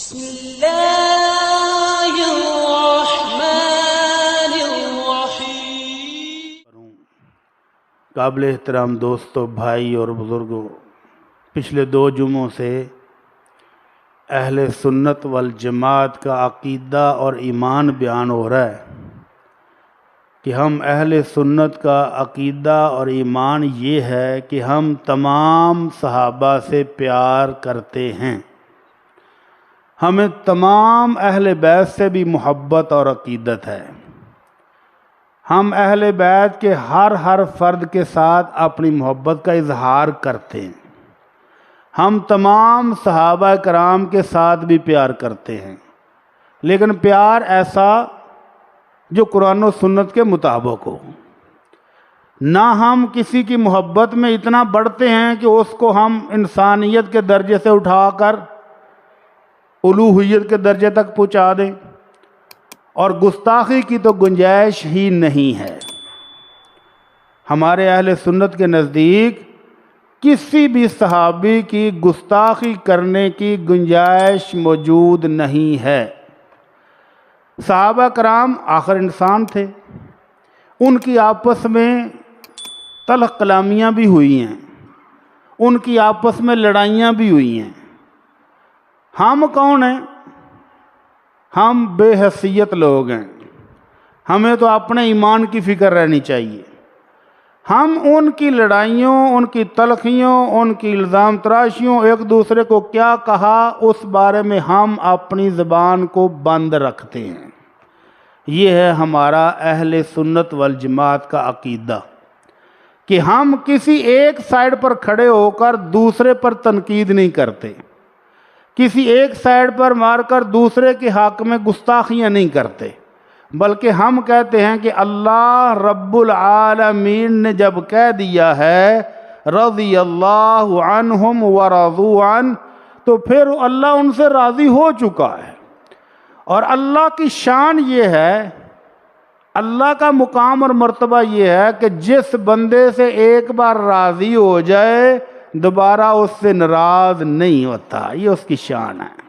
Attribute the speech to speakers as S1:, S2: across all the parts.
S1: بسم اللہ الرحمن الرحیم۔
S2: قابل احترام دوستو، بھائی اور بزرگوں، پچھلے 2 جمعوں سے اہل سنت والجماعت کا عقیدہ اور ایمان بیان ہو رہا ہے کہ ہم اہل سنت کا عقیدہ اور ایمان یہ ہے کہ ہم تمام صحابہ سے پیار کرتے ہیں، ہمیں تمام اہل بیت سے بھی محبت اور عقیدت ہے، ہم اہل بیت کے ہر فرد کے ساتھ اپنی محبت کا اظہار کرتے ہیں، ہم تمام صحابہ کرام کے ساتھ بھی پیار کرتے ہیں، لیکن پیار ایسا جو قرآن و سنت کے مطابق ہو۔ نہ ہم کسی کی محبت میں اتنا بڑھتے ہیں کہ اس کو ہم انسانیت کے درجے سے اٹھا کر الوہیت کے درجے تک پہنچا دیں، اور گستاخی کی تو گنجائش ہی نہیں ہے۔ ہمارے اہل سنت کے نزدیک کسی بھی صحابی کی گستاخی کرنے کی گنجائش موجود نہیں ہے۔ صحابہ کرام آخر انسان تھے، ان کی آپس میں تلخ کلامیاں بھی ہوئی ہیں، ان کی آپس میں لڑائیاں بھی ہوئی ہیں۔ ہم کون ہیں؟ ہم بے حیثیت لوگ ہیں، ہمیں تو اپنے ایمان کی فکر رہنی چاہیے۔ ہم ان کی لڑائیوں، ان کی تلخیوں، ان کی الزام تراشیوں، ایک دوسرے کو کیا کہا اس بارے میں ہم اپنی زبان کو بند رکھتے ہیں۔ یہ ہے ہمارا اہل سنت والجماعت کا عقیدہ کہ ہم کسی ایک سائیڈ پر کھڑے ہو کر دوسرے پر تنقید نہیں کرتے، کسی ایک سائیڈ پر مار کر دوسرے کے حق میں گستاخیاں نہیں کرتے، بلکہ ہم کہتے ہیں کہ اللہ رب العالمین نے جب کہہ دیا ہے رضی اللہ عنہم ورضوا عنہ، تو پھر اللہ ان سے راضی ہو چکا ہے۔ اور اللہ کی شان یہ ہے، اللہ کا مقام اور مرتبہ یہ ہے کہ جس بندے سے ایک بار راضی ہو جائے دوبارہ اس سے ناراض نہیں ہوتا، یہ اس کی شان ہے۔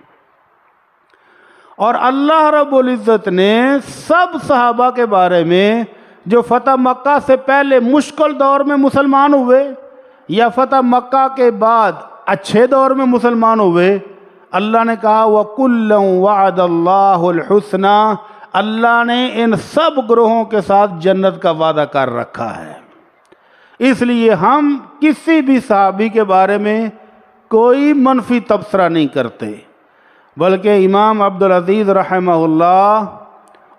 S2: اور اللہ رب العزت نے سب صحابہ کے بارے میں جو فتح مکہ سے پہلے مشکل دور میں مسلمان ہوئے یا فتح مکہ کے بعد اچھے دور میں مسلمان ہوئے، اللہ نے کہا وَكُلًّا وَعَدَ اللَّهُ الْحُسْنَى، اللہ نے ان سب گروہوں کے ساتھ جنت کا وعدہ کر رکھا ہے۔ اس لیے ہم کسی بھی صحابی کے بارے میں کوئی منفی تبصرہ نہیں کرتے، بلکہ امام عبدالعزیز رحمہ اللہ،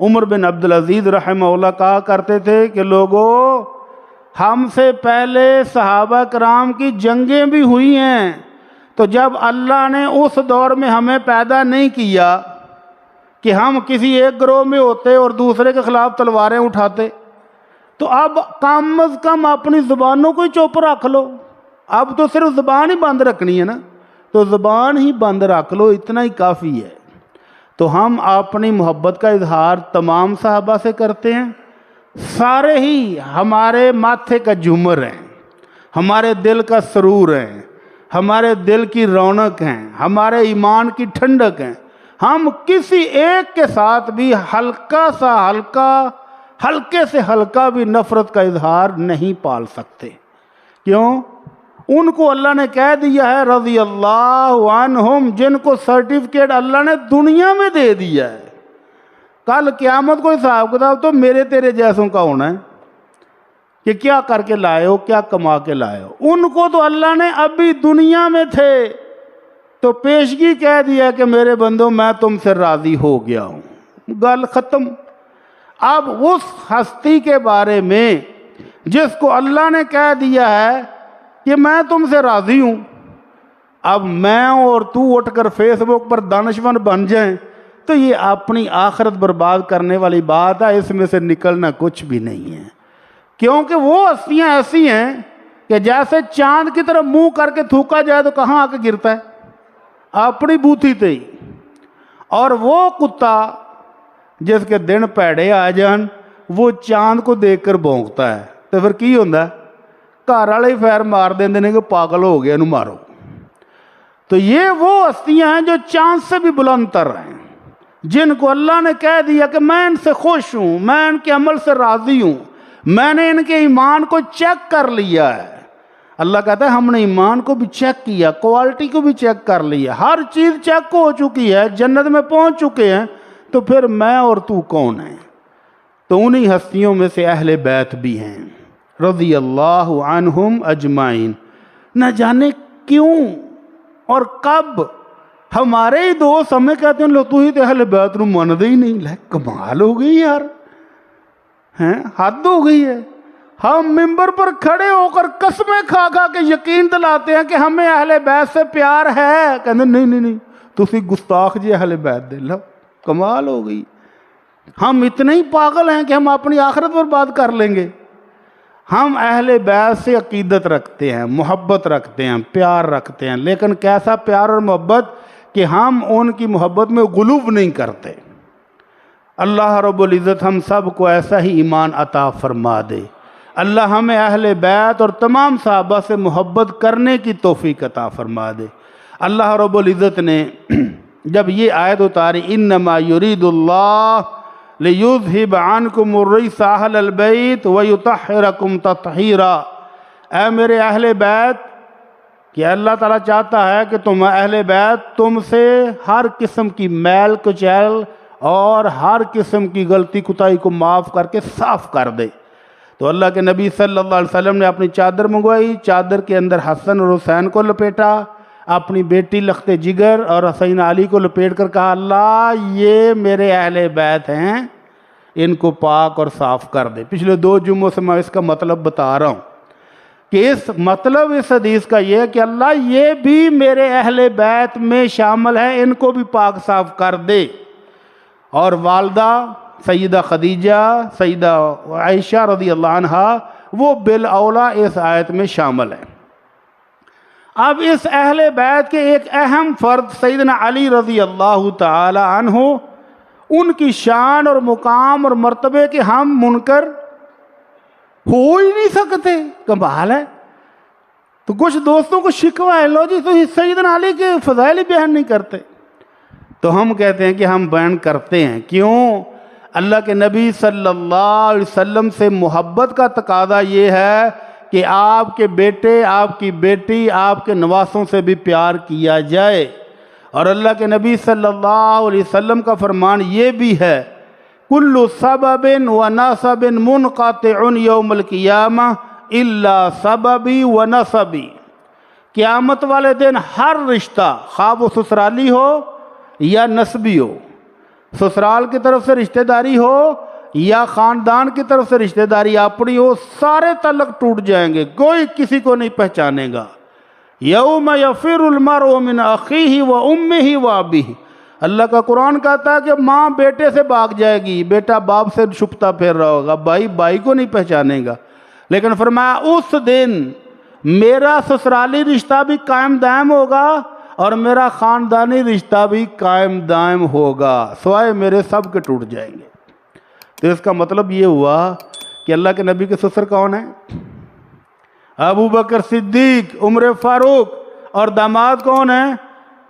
S2: عمر بن عبدالعزیز رحمہ اللہ کہا کرتے تھے کہ لوگوں، ہم سے پہلے صحابہ کرام کی جنگیں بھی ہوئی ہیں، تو جب اللہ نے اس دور میں ہمیں پیدا نہیں کیا کہ ہم کسی ایک گروہ میں ہوتے اور دوسرے کے خلاف تلواریں اٹھاتے، تو اب کم از کم اپنی زبانوں کو ہی چپ رکھ لو۔ اب تو صرف زبان ہی بند رکھنی ہے نا، تو زبان ہی بند رکھ لو، اتنا ہی کافی ہے۔ تو ہم اپنی محبت کا اظہار تمام صحابہ سے کرتے ہیں، سارے ہی ہمارے ماتھے کا جھومر ہیں، ہمارے دل کا سرور ہیں، ہمارے دل کی رونق ہیں، ہمارے ایمان کی ٹھنڈک ہیں۔ ہم کسی ایک کے ساتھ بھی ہلکے سے ہلکا بھی نفرت کا اظہار نہیں پال سکتے۔ کیوں؟ ان کو اللہ نے کہہ دیا ہے رضی اللہ عنہم، جن کو سرٹیفکیٹ اللہ نے دنیا میں دے دیا ہے، کل قیامت کو حساب کتاب تو میرے تیرے جیسوں کا ہونا ہے کہ کیا کر کے لائے ہو، کیا کما کے لائے ہو۔ ان کو تو اللہ نے ابھی دنیا میں تھے تو پیشگی کہہ دیا کہ میرے بندوں میں تم سے راضی ہو گیا ہوں، گل ختم۔ اب اس ہستی کے بارے میں جس کو اللہ نے کہہ دیا ہے کہ میں تم سے راضی ہوں، اب میں اور تو اٹھ کر فیس بک پر دانشور بن جائیں تو یہ اپنی آخرت برباد کرنے والی بات ہے، اس میں سے نکلنا کچھ بھی نہیں ہے۔ کیونکہ وہ ہستیاں ایسی ہیں کہ جیسے چاند کی طرف منہ کر کے تھوکا جائے تو کہاں آ کے گرتا ہے؟ اپنی بوتھی تے ہی۔ اور وہ کتا جس کے دن پیڑے آ جان وہ چاند کو دیکھ کر بھونکتا ہے، تو پھر کی ہوتا ہے؟ گھر والے ہی فیر مار دیندے نے کہ پاگل ہو گیا، انہوں مارو۔ تو یہ وہ ہستیاں ہیں جو چاند سے بھی بلند تر ہیں، جن کو اللہ نے کہہ دیا کہ میں ان سے خوش ہوں، میں ان کے عمل سے راضی ہوں، میں نے ان کے ایمان کو چیک کر لیا ہے۔ اللہ کہتا ہے ہم نے ایمان کو بھی چیک کیا، کوالٹی کو بھی چیک کر لیا، ہر چیز چیک ہو چکی ہے، جنت میں پہنچ چکے ہیں، تو پھر میں اور تو کون ہیں؟ تو انہی ہستیوں میں سے اہل بیت بھی ہیں رضی اللہ عنہم اجمعین۔ نہ جانے کیوں اور کب ہمارے ہی دوست ہمیں کہتے ہیں لو تو ہی تو اہل بیت نو مندے ہی نہیں، لے کمال ہو گئی یار، حد ہو گئی ہے۔ ہم ممبر پر کھڑے ہو کر قسمیں کھا کھا کے یقین دلاتے ہیں کہ ہمیں اہل بیت سے پیار ہے، کہتے نہیں نہیں نہیں تسی گستاخ جی اہل بیت دے، لو کمال ہو گئی۔ ہم اتنے ہی پاگل ہیں کہ ہم اپنی آخرت پر بات کر لیں گے۔ ہم اہل بیت سے عقیدت رکھتے ہیں، محبت رکھتے ہیں، پیار رکھتے ہیں، لیکن کیسا پیار اور محبت کہ ہم ان کی محبت میں غلو نہیں کرتے۔ اللہ رب العزت ہم سب کو ایسا ہی ایمان عطا فرما دے۔ اللہ ہمیں اہل بیت اور تمام صحابہ سے محبت کرنے کی توفیق عطا فرما دے۔ اللہ رب العزت نے جب یہ آیت اتاری انما یرید اللہ لیذہب عنکم الرجس اہل البیت ویطہرکم تطہیرا، اے میرے اہل بیت، کہ اللہ تعالیٰ چاہتا ہے کہ تم اہل بیت تم سے ہر قسم کی میل کچیل اور ہر قسم کی غلطی کوتاہی کو معاف کر کے صاف کر دے۔ تو اللہ کے نبی صلی اللہ علیہ وسلم نے اپنی چادر منگوائی، چادر کے اندر حسن اور حسین کو لپیٹا، اپنی بیٹی لخت جگر اور حسین علی کو لپیٹ کر کہا اللہ یہ میرے اہل بیت ہیں، ان کو پاک اور صاف کر دے۔ پچھلے 2 جمعوں سے میں اس کا مطلب بتا رہا ہوں کہ اس حدیث کا یہ ہے کہ اللہ یہ بھی میرے اہل بیت میں شامل ہے، ان کو بھی پاک صاف کر دے۔ اور والدہ سیدہ خدیجہ، سیدہ عائشہ رضی اللہ عنہا وہ بالاولیٰ اس آیت میں شامل ہیں۔ اب اس اہل بیت کے ایک اہم فرد سیدنا علی رضی اللہ تعالی عنہ، ان کی شان اور مقام اور مرتبے کے ہم منکر ہو ہی نہیں سکتے، کمال ہے۔ تو کچھ دوستوں کو شکوہ ہے لو جی تو سیدنا علی کے فضائل ہی بیان نہیں کرتے، تو ہم کہتے ہیں کہ ہم بیان کرتے ہیں۔ کیوں؟ اللہ کے نبی صلی اللہ علیہ وسلم سے محبت کا تقاضا یہ ہے کہ آپ کے بیٹے، آپ کی بیٹی، آپ کے نواسوں سے بھی پیار کیا جائے۔ اور اللہ کے نبی صلی اللہ علیہ وسلم کا فرمان یہ بھی ہے کل سبب و نسب منقطع یوم القیامہ الا سببی و نسبی، قیامت والے دن ہر رشتہ خواہ وہ سسرالی ہو یا نسبی ہو، سسرال کی طرف سے رشتہ داری ہو یا خاندان کی طرف سے رشتہ داری اپنی ہو، سارے تعلق ٹوٹ جائیں گے، کوئی کسی کو نہیں پہچانے گا۔ یوم یفر المرء من اخیہ و امہ و ابیہ، اللہ کا قرآن کہتا ہے کہ ماں بیٹے سے بھاگ جائے گی، بیٹا باپ سے چھپتا پھر رہا ہوگا، بھائی بھائی کو نہیں پہچانے گا۔ لیکن فرمایا اس دن میرا سسرالی رشتہ بھی قائم دائم ہوگا اور میرا خاندانی رشتہ بھی قائم دائم ہوگا، سوائے میرے سب کے ٹوٹ جائیں گے۔ تو اس کا مطلب یہ ہوا کہ اللہ کے نبی کے سسر کون ہیں؟ ابو بکر صدیق، عمر فاروق، اور داماد کون ہیں؟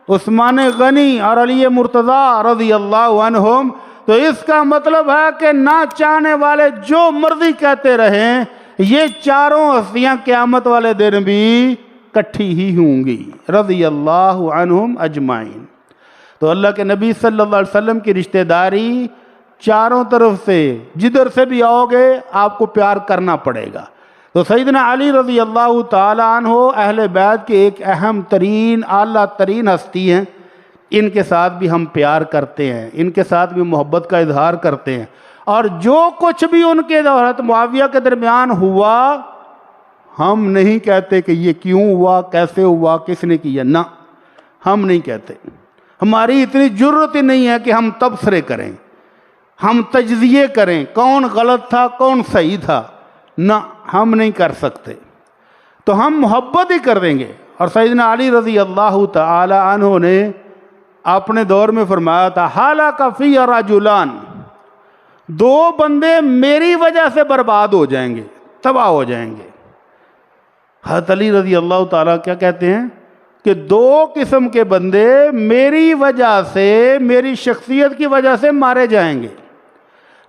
S2: عثمان غنی اور علی مرتضیٰ رضی اللہ عنہم۔ تو اس کا مطلب ہے کہ نہ چاہنے والے جو مرضی کہتے رہیں، یہ چاروں ہستیاں قیامت والے دن بھی کٹھی ہی ہوں گی رضی اللہ عنہم اجمعین۔ تو اللہ کے نبی صلی اللہ علیہ وسلم کی رشتہ داری چاروں طرف سے جدھر سے بھی آؤ گے آپ کو پیار کرنا پڑے گا۔ تو سیدنا علی رضی اللہ تعالی عنہ اہل بیت کے ایک اہم ترین اعلیٰ ترین ہستی ہیں، ان کے ساتھ بھی ہم پیار کرتے ہیں، ان کے ساتھ بھی محبت کا اظہار کرتے ہیں، اور جو کچھ بھی ان کے حضرت معاویہ کے درمیان ہوا ہم نہیں کہتے کہ یہ کیوں ہوا، کیسے ہوا، کس نے کیا، نہ ہم نہیں کہتے۔ ہماری اتنی جرت ہی نہیں ہے کہ ہم تبصرے کریں، ہم تجزیے کریں کون غلط تھا کون صحیح تھا، نہ ہم نہیں کر سکتے۔ تو ہم محبت ہی کر دیں گے۔ اور سیدنا علی رضی اللہ تعالی عنہ نے اپنے دور میں فرمایا تھا ہلاک فی رجلان، 2 بندے میری وجہ سے برباد ہو جائیں گے، تباہ ہو جائیں گے۔ حضرت علی رضی اللہ تعالیٰ کیا کہتے ہیں؟ کہ دو قسم کے بندے میری وجہ سے، میری شخصیت کی وجہ سے مارے جائیں گے۔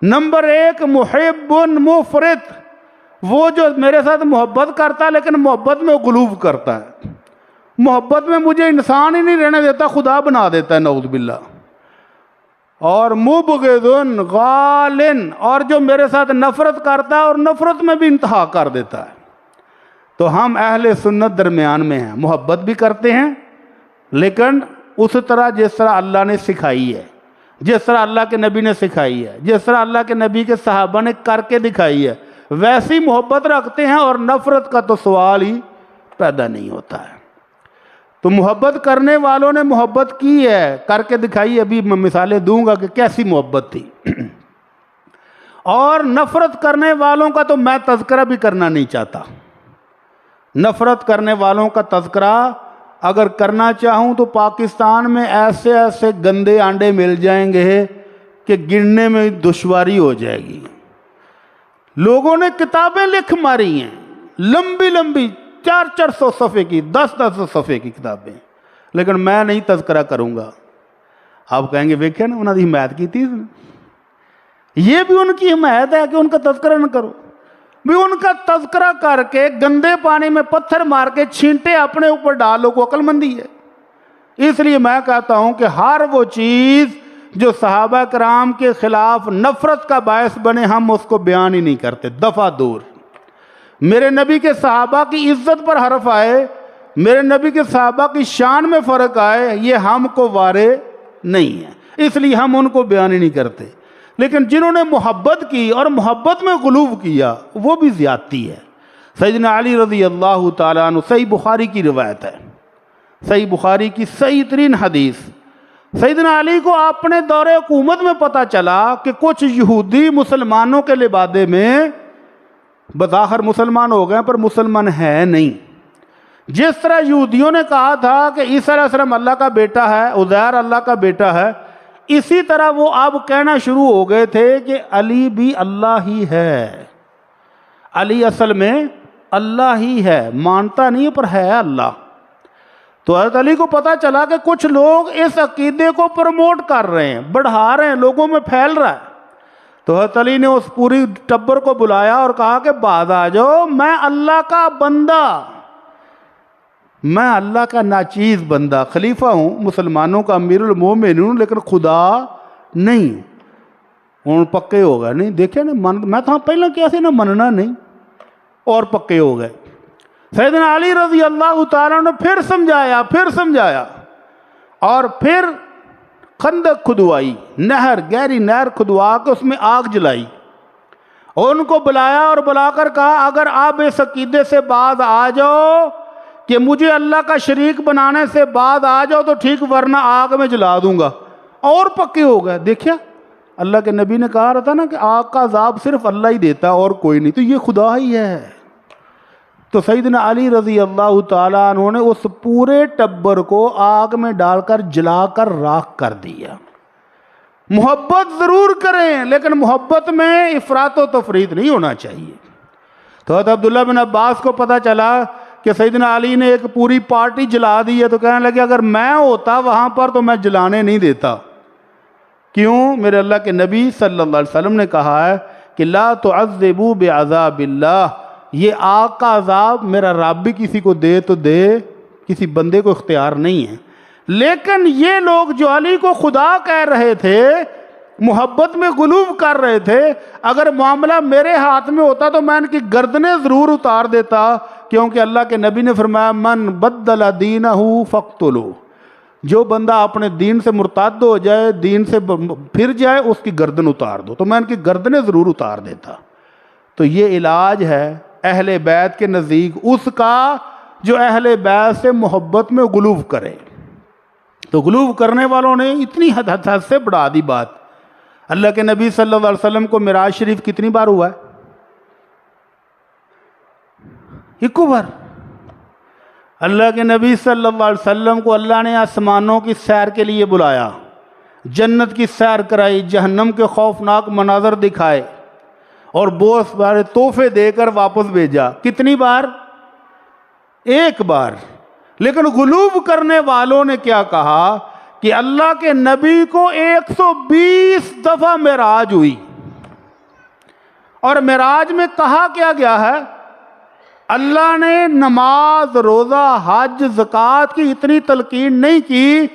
S2: نمبر ایک، محب مفرط، وہ جو میرے ساتھ محبت کرتا ہے لیکن محبت میں غلو کرتا ہے، محبت میں مجھے انسان ہی نہیں رہنے دیتا، خدا بنا دیتا ہے، نعوذ باللہ۔ اور مبغض غالن، اور جو میرے ساتھ نفرت کرتا ہے اور نفرت میں بھی انتہا کر دیتا ہے۔ تو ہم اہل سنت درمیان میں ہیں، محبت بھی کرتے ہیں لیکن اس طرح جس طرح اللہ نے سکھائی ہے، جس طرح اللہ کے نبی نے سکھائی ہے، جس طرح اللہ کے نبی کے صحابہ نے کر کے دکھائی ہے، ویسی محبت رکھتے ہیں، اور نفرت کا تو سوال ہی پیدا نہیں ہوتا ہے۔ تو محبت کرنے والوں نے محبت کی ہے، کر کے دکھائی۔ ابھی میں مثالیں دوں گا کہ کیسی محبت تھی۔ اور نفرت کرنے والوں کا تو میں تذکرہ بھی کرنا نہیں چاہتا۔ نفرت کرنے والوں کا تذکرہ اگر کرنا چاہوں تو پاکستان میں ایسے ایسے گندے آنڈے مل جائیں گے کہ گننے میں دشواری ہو جائے گی۔ لوگوں نے کتابیں لکھ ماری ہیں، لمبی لمبی 400 صفحے کی، 10 صفحے کی کتابیں، لیکن میں نہیں تذکرہ کروں گا۔ آپ کہیں گے ویکھے نا انہوں نے حمایت کی تھی، یہ بھی ان کی حمایت ہے کہ ان کا تذکرہ نہ کرو۔ بھی ان کا تذکرہ کر کے گندے پانی میں پتھر مار کے چھینٹے اپنے اوپر ڈالو کو عقل مندی ہے۔ اس لیے میں کہتا ہوں کہ ہر وہ چیز جو صحابہ کرام کے خلاف نفرت کا باعث بنے، ہم اس کو بیان ہی نہیں کرتے، دفعہ دور۔ میرے نبی کے صحابہ کی عزت پر حرف آئے، میرے نبی کے صحابہ کی شان میں فرق آئے، یہ ہم کو وارے نہیں ہے، اس لیے ہم ان کو بیان ہی نہیں کرتے۔ لیکن جنہوں نے محبت کی اور محبت میں غلو کیا، وہ بھی زیادتی ہے۔ سیدنا علی رضی اللہ تعالیٰ عنہ، صحیح بخاری کی روایت ہے، صحیح بخاری کی صحیح ترین حدیث۔ سیدنا علی کو اپنے دور حکومت میں پتہ چلا کہ کچھ یہودی مسلمانوں کے لبادے میں بظاہر مسلمان ہو گئے پر مسلمان ہے نہیں۔ جس طرح یہودیوں نے کہا تھا کہ عیسیٰ علیہ السلام اللہ کا بیٹا ہے، عزیر اللہ کا بیٹا ہے، اسی طرح وہ اب کہنا شروع ہو گئے تھے کہ علی بھی اللہ ہی ہے، علی اصل میں اللہ ہی ہے، مانتا نہیں پر ہے اللہ۔ تو حضرت علی کو پتا چلا کہ کچھ لوگ اس عقیدے کو پروموٹ کر رہے ہیں، بڑھا رہے ہیں، لوگوں میں پھیل رہا ہے۔ تو حضرت علی نے اس پوری ٹبر کو بلایا اور کہا کہ باز آ جاؤ، میں اللہ کا بندہ، میں اللہ کا ناچیز بندہ، خلیفہ ہوں، مسلمانوں کا امیر المومنین ہوں، لیکن خدا نہیں ہوں۔ پکے ہو گئے، نہیں دیکھے نا، میں تو پہلے کیا سی نا، مننا نہیں، اور پکے ہو گئے۔ سیدنا علی رضی اللہ تعالیٰ نے پھر سمجھایا اور پھر خندق کھدوائی، نہر، گہری نہر کھدوا کے اس میں آگ جلائی، اور ان کو بلایا اور بلا کر کہا اگر آپ اس عقیدے سے باز آ جاؤ کہ مجھے اللہ کا شریک بنانے سے باز آ جاؤ تو ٹھیک، ورنہ آگ میں جلا دوں گا۔ اور پکے ہو گئے۔ دیکھیا اللہ کے نبی نے کہا رہا تھا نا کہ آگ کا عذاب صرف اللہ ہی دیتا اور کوئی نہیں، تو یہ خدا ہی ہے۔ تو سیدنا علی رضی اللہ تعالیٰ عنہ نے اس پورے ٹبر کو آگ میں ڈال کر جلا کر راکھ کر دیا۔ محبت ضرور کریں لیکن محبت میں افراط و تفریط نہیں ہونا چاہیے۔ تو حضرت عبداللہ بن عباس کو پتہ چلا کہ سیدنا علی نے ایک پوری پارٹی جلا دی ہے، تو کہنے لگے اگر میں ہوتا وہاں پر تو میں جلانے نہیں دیتا۔ کیوں؟ میرے اللہ کے نبی صلی اللہ علیہ وسلم نے کہا ہے کہ لا تعذبوا بعذاب اللہ، یہ آگ کا عذاب میرا رب بھی کسی کو دے تو دے، کسی بندے کو اختیار نہیں ہے۔ لیکن یہ لوگ جو علی کو خدا کہہ رہے تھے، محبت میں غلو کر رہے تھے، اگر معاملہ میرے ہاتھ میں ہوتا تو میں ان کی گردنیں ضرور اتار دیتا، کیونکہ اللہ کے نبی نے فرمایا من بدل دینہ فاقتلوہ، جو بندہ اپنے دین سے مرتد ہو جائے، دین سے پھر جائے، اس کی گردن اتار دو۔ تو میں ان کی گردنیں ضرور اتار دیتا۔ تو یہ علاج ہے اہل بیت کے نزدیک اس کا جو اہل بیت سے محبت میں غلو کرے۔ تو غلو کرنے والوں نے اتنی حد سے بڑھا دی بات۔ اللہ کے نبی صلی اللہ علیہ وسلم کو معراج شریف کتنی بار ہوا ہے؟ ایک بار۔ اللہ کے نبی صلی اللہ علیہ وسلم کو اللہ نے آسمانوں کی سیر کے لیے بلایا، جنت کی سیر کرائی، جہنم کے خوفناک مناظر دکھائے اور بہت سارے تحفے دے کر واپس بھیجا۔ کتنی بار؟ ایک بار۔ لیکن غلوب کرنے والوں نے کیا کہا کہ اللہ کے نبی کو 120 دفعہ معراج ہوئی، اور معراج میں کہا کیا گیا ہے؟ اللہ نے نماز، روزہ، حج، زکوٰۃ کی اتنی تلقین نہیں کی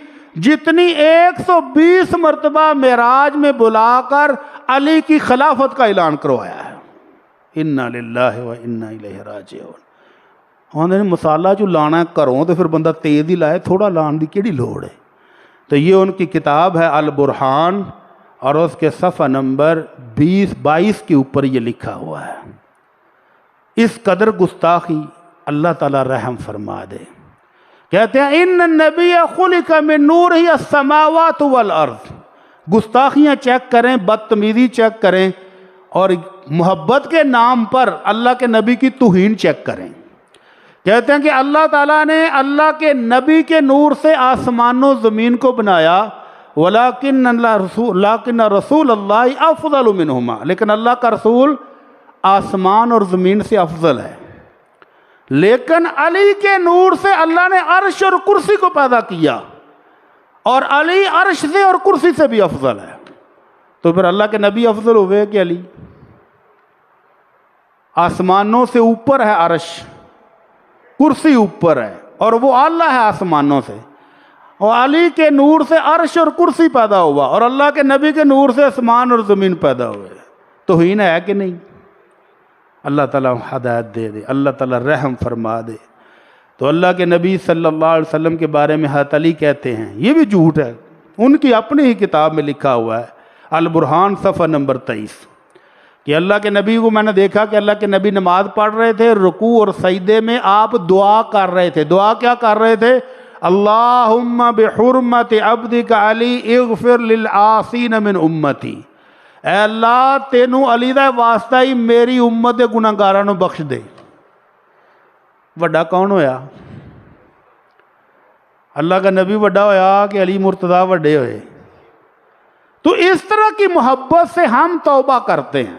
S2: جتنی 120 مرتبہ معراج میں بلا کر علی کی خلافت کا اعلان کروایا ہے۔ انا للہ و انا الیہ راجعون۔ انہوں نے مسالہ جو لانا ہے کروں تو پھر بندہ تیز ہی لائے، تھوڑا لان دی کیڑی لوڑ ہے؟ تو یہ ان کی کتاب ہے البرہان، اور اس کے صفحہ نمبر 22 کے اوپر یہ لکھا ہوا ہے۔ اس قدر گستاخی، اللہ تعالیٰ رحم فرما دے۔ کہتے ہیں ان النبی خلق من نور ہی السماوات والارض۔ گستاخیاں چیک کریں، بدتمیزی چیک کریں، اور محبت کے نام پر اللہ کے نبی کی توہین چیک کریں۔ کہتے ہیں کہ اللہ تعالیٰ نے اللہ کے نبی کے نور سے آسمان و زمین کو بنایا، لیکن رسول اللہ افضل منہما، لیکن اللہ کا رسول آسمان اور زمین سے افضل ہے۔ لیکن علی کے نور سے اللہ نے عرش اور کرسی کو پیدا کیا، اور علی عرش سے اور کرسی سے بھی افضل ہے۔ تو پھر اللہ کے نبی افضل ہوئے کہ علی؟ آسمانوں سے اوپر ہے عرش، کرسی اوپر ہے، اور وہ اعلیٰ ہے آسمانوں سے، اور علی کے نور سے عرش اور کرسی پیدا ہوا، اور اللہ کے نبی کے نور سے آسمان اور زمین پیدا ہوئے۔ توہین ہے کہ نہیں؟ اللہ تعالیٰ ہدایت دے دے، اللہ تعالیٰ رحم فرما دے۔ تو اللہ کے نبی صلی اللہ علیہ وسلم کے بارے میں حضرت علی کہتے ہیں، یہ بھی جھوٹ ہے، ان کی اپنی ہی کتاب میں لکھا ہوا ہے البرہان صفحہ نمبر 23 کہ اللہ کے نبی کو میں نے دیکھا کہ اللہ کے نبی نماز پڑھ رہے تھے، رکوع اور سجدے میں آپ دعا کر رہے تھے۔ دعا کیا کر رہے تھے؟ اللہم بحرمت عبدک علی اغفر للعاصین من امتی، اے اللہ تینوں علی دا واسطہ ہی میری امت دے گناہگاراں نوں بخش دے۔ وڈا کون ہویا؟ اللہ کا نبی وڈا ہویا کہ علی مرتضیٰ وڈے ہوئے؟ تو اس طرح کی محبت سے ہم توبہ کرتے ہیں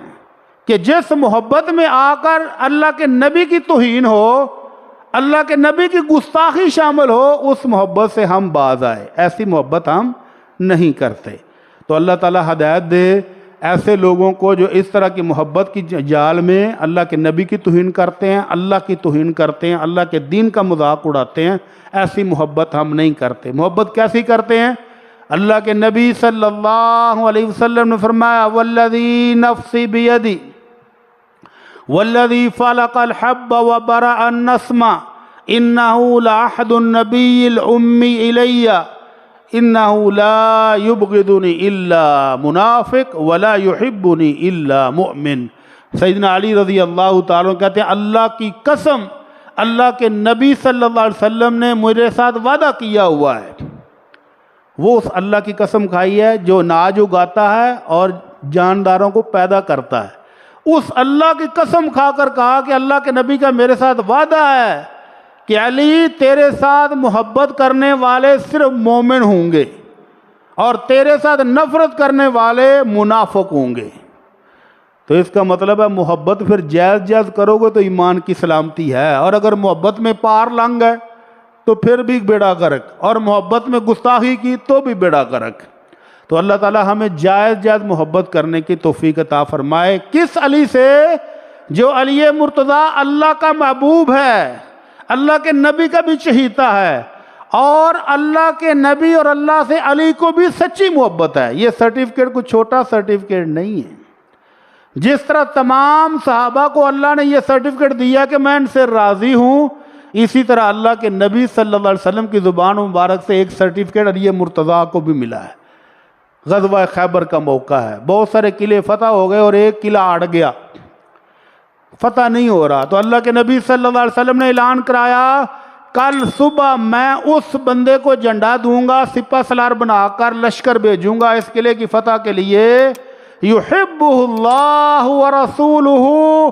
S2: کہ جس محبت میں آ کر اللہ کے نبی کی توہین ہو، اللہ کے نبی کی گستاخی شامل ہو، اس محبت سے ہم باز آئے۔ ایسی محبت ہم نہیں کرتے۔ تو اللہ تعالیٰ ہدایت دے ایسے لوگوں کو جو اس طرح کی محبت کی جال میں اللہ کے نبی کی توہین کرتے ہیں، اللہ کی توہین کرتے ہیں، اللہ کے دین کا مذاق اڑاتے ہیں۔ ایسی محبت ہم نہیں کرتے۔ محبت کیسی کرتے ہیں؟ اللہ کے نبی صلی اللہ علیہ وسلم نے فرمایا والذی نفسی بیدی والذی فلق الحب وبرأ النسمہ انہ لعہد النبی الامی الی انہ لا یبغضنی الا منافق ولا یحبنی الا مؤمن۔ سیدنا علی رضی اللہ تعالیٰ کہتے ہیں اللہ کی قسم، اللہ کے نبی صلی اللہ علیہ وسلم نے میرے ساتھ وعدہ کیا ہوا ہے، وہ اس اللہ کی قسم کھائی ہے جو ناج اگاتا ہے اور جانداروں کو پیدا کرتا ہے، اس اللہ کی قسم کھا کر کہا کہ اللہ کے نبی کا میرے ساتھ وعدہ ہے کہ علی تیرے ساتھ محبت کرنے والے صرف مومن ہوں گے اور تیرے ساتھ نفرت کرنے والے منافق ہوں گے۔ تو اس کا مطلب ہے محبت پھر جائز جائز کرو گے تو ایمان کی سلامتی ہے، اور اگر محبت میں پار لنگ ہے تو پھر بھی بیڑا غرق، اور محبت میں گستاخی کی تو بھی بیڑا غرق۔ تو اللہ تعالی ہمیں جائز جائز محبت کرنے کی توفیق عطا فرمائے۔ کس علی سے؟ جو علی مرتضیٰ اللہ کا محبوب ہے، اللہ کے نبی کا بھی چہیتا ہے، اور اللہ کے نبی اور اللہ سے علی کو بھی سچی محبت ہے۔ یہ سرٹیفکیٹ کوئی چھوٹا سرٹیفکیٹ نہیں ہے۔ جس طرح تمام صحابہ کو اللہ نے یہ سرٹیفکیٹ دیا کہ میں ان سے راضی ہوں، اسی طرح اللہ کے نبی صلی اللہ علیہ وسلم کی زبان مبارک سے ایک سرٹیفکیٹ علی مرتضیٰ کو بھی ملا ہے۔ غزوہ خیبر کا موقع ہے، بہت سارے قلعے فتح ہو گئے اور ایک قلعہ اڑ گیا، فتح نہیں ہو رہا، تو اللہ کے نبی صلی اللہ علیہ وسلم نے اعلان کرایا کل صبح میں اس بندے کو جھنڈا دوں گا، سپہ سالار بنا کر لشکر بھیجوں گا اس قلعے کی فتح کے لیے، یحبہ اللہ ورسولہ،